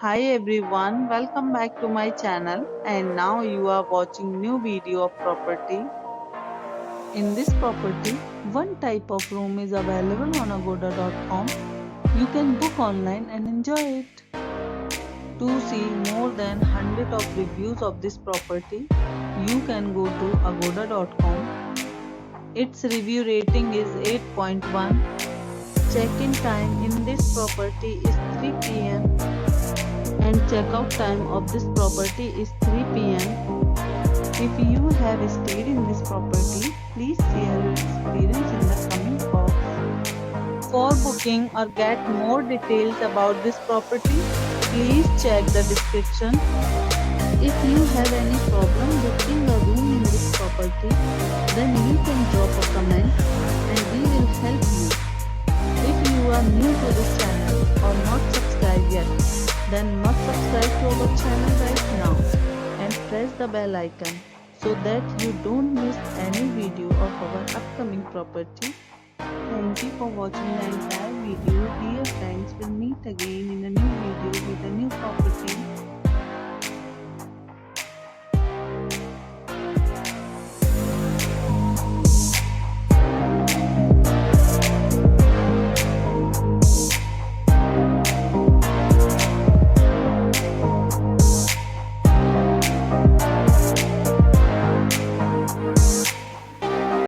Hi everyone, welcome back to my channel and now you are watching new video of property. In this property, one type of room is available on agoda.com. You can book online and enjoy it. To see more than 100 of reviews of this property, you can go to agoda.com. Its review rating is 8.1. Check-in time in this property is 3 p.m. and checkout time of this property is 3 p.m. If you have stayed in this property, please share your experience in the comment box. For booking or get more details about this property, please check the description. If you have any problem booking a room in this property, then you can drop a comment and we will help you. If you are new to this channel or not subscribed yet, then must subscribe to our channel right now and press the bell icon so that you don't miss any video of our upcoming property. Thank you for watching the entire video. Dear friends, we'll meet again in a new video with a new property.